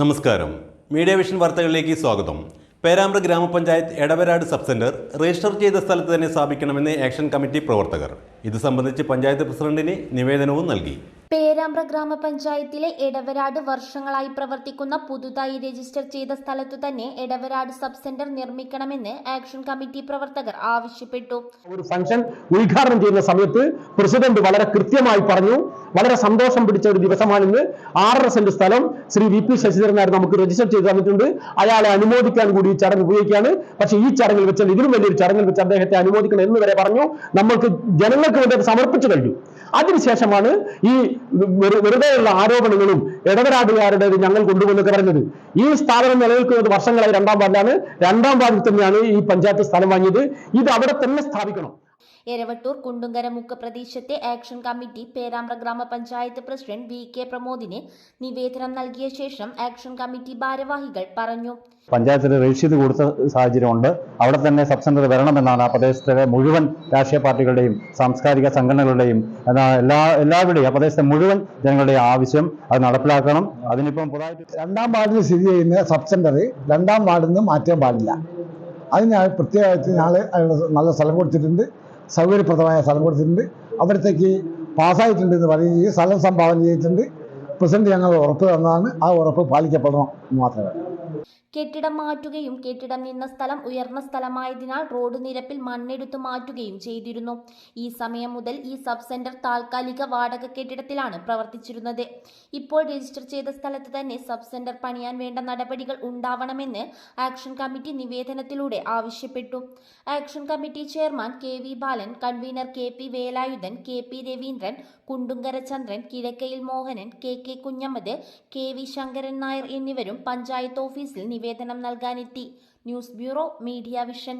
നമസ്കാരം. Media vision വാർത്തകളിലേക്ക് സ്വാഗതം. പേരാമ്പ്ര ഗ്രാമപഞ്ചായത്ത് എടവരാട് സബ് സെന്റർ രജിസ്റ്റർ ചെയ്ത സ്ഥലത്ത് തന്നെ സ്ഥാപിക്കണമെന്ന് ആക്ഷൻ കമ്മിറ്റി പ്രവർത്തകർ ഇത് സംബന്ധിച്ച് പഞ്ചായത്ത് പ്രസിഡന്റിന് നിവേദനവും നൽകി. പേരാമ്പ്ര ഗ്രാമപഞ്ചായത്തിലെ എടവരാട് വർഷങ്ങളായി പ്രവർത്തിക്കുന്ന പുതുതായി രജിസ്റ്റർ ചെയ്ത സ്ഥലത്തു തന്നെ എടവരാട് സബ് സെന്റർ നിർമ്മിക്കണമെന്ന് ആക്ഷൻ കമ്മിറ്റി പ്രവർത്തകർ ആവശ്യപ്പെട്ടു. ഒരു ഫംഗ്ഷൻ ഉദ്ഘാടനം ചെയ്യുന്ന സമയത്ത് പ്രസിഡന്റ് വളരെ കൃത്യമായി പറഞ്ഞു, വളരെ സന്തോഷം പിടിച്ച ഒരു ദിവസമാണിന്ന്. 6.5 സെന്റ് സ്ഥലം ശ്രീ വി പി ശശിധരനാർ നമുക്ക് രജിസ്റ്റർ ചെയ്ത് തന്നിട്ടുണ്ട്. അയാളെ അനുമോദിക്കാൻ കൂടി ഈ ചടങ്ങ് ഉപയോഗിക്കുകയാണ്. പക്ഷേ ഈ ചടങ്ങിൽ വെച്ചാൽ ഇതിലും വലിയൊരു ചടങ്ങിൽ വെച്ച് അദ്ദേഹത്തെ അനുമോദിക്കണം എന്ന് വരെ പറഞ്ഞു. നമ്മൾക്ക് ജനങ്ങൾക്ക് വേണ്ടി സമർപ്പിച്ചു കഴിഞ്ഞു. അതിനുശേഷമാണ് ഈ വെറുതെയുള്ള ആരോപണങ്ങളും എടവരാടുകാരുടെ ഞങ്ങൾ കൊണ്ടുവന്നൊക്കെ പറയുന്നത്. ഈ സ്ഥാപനം നിലനിൽക്കുന്നത് വർഷങ്ങളായി 2ാം വാർഡിലാണ്. 2ാം വാർഡിൽ തന്നെയാണ് ഈ പഞ്ചായത്ത് സ്ഥലം വാങ്ങിയത്. ഇത് അവിടെ തന്നെ സ്ഥാപിക്കണം. എരവട്ടൂർ കുണ്ടുങ്കര മുക്ക് പ്രദേശത്തെ ആക്ഷൻ കമ്മിറ്റി പേരാമ്പ്ര ഗ്രാമപഞ്ചായത്ത് പ്രസിഡന്റ് വി കെ പ്രമോദിന് നിവേദനം നൽകിയ ശേഷം ആക്ഷൻ കമ്മിറ്റി ഭാരവാഹികൾ പറഞ്ഞു. പഞ്ചായത്തിൽ രജിസ്റ്റർ ചെയ്ത് കൊടുത്ത സാഹചര്യമുണ്ട്. അവിടെ തന്നെ സബ് സെന്റർ വരണമെന്നാണ് ആ പ്രദേശത്തിലെ മുഴുവൻ രാഷ്ട്രീയ പാർട്ടികളുടെയും സാംസ്കാരിക സംഘടനകളുടെയും എല്ലാവരുടെയും ആ പ്രദേശത്തെ മുഴുവൻ ജനങ്ങളുടെയും ആവശ്യം. അത് നടപ്പിലാക്കണം. അതിനിപ്പം പുതുതായിട്ട് 2ാം വാർഡിൽ സ്ഥിതി ചെയ്യുന്ന സബ് സെന്റർ 2ാം വാർഡിൽ നിന്ന് മാറ്റാൻ പാടില്ല. അതിന് പ്രത്യേകിച്ച് ഞങ്ങൾ നല്ല സ്ഥലം കൊടുത്തിട്ടുണ്ട്, സൗകര്യപ്രദമായ സ്ഥലം കൊടുത്തിട്ടുണ്ട്. അവിടത്തേക്ക് പാസ്സായിട്ടുണ്ട് എന്ന് പറയുകയും സ്ഥലം സംഭാവന ചെയ്തിട്ടുണ്ട്. പ്രസിഡന്റ് ഞങ്ങൾ ഉറപ്പ് തന്നതാണ്. ആ ഉറപ്പ് പാലിക്കപ്പെടണം മാത്രമേ. കെട്ടിടം മാറ്റുകയും കെട്ടിടം നിന്ന സ്ഥലം ഉയർന്ന സ്ഥലമായതിനാൽ റോഡ് നിരപ്പിൽ മണ്ണെടുത്തു മാറ്റുകയും ചെയ്തിരുന്നു. ഈ സമയം മുതൽ ഈ സബ് സെന്റർ താൽക്കാലിക വാടക കെട്ടിടത്തിലാണ് പ്രവർത്തിച്ചിരുന്നത്. ഇപ്പോൾ രജിസ്റ്റർ ചെയ്ത സ്ഥലത്ത് തന്നെ സബ് സെന്റർ പണിയാൻ വേണ്ട നടപടികൾ ഉണ്ടാവണമെന്ന് ആക്ഷൻ കമ്മിറ്റി നിവേദനത്തിലൂടെ ആവശ്യപ്പെട്ടു. Action committee chairman K V Balan, convener K P Velayudhan, K P Raveendran, Kundunkara Chandran, Kizhakkayil Mohanan, K K Kunhammad, K V Sankaran Nair എന്നിവരും പഞ്ചായത്ത് ഓഫീസിൽ നിവേദനം നൽകാനെത്തി. News bureau, media vision.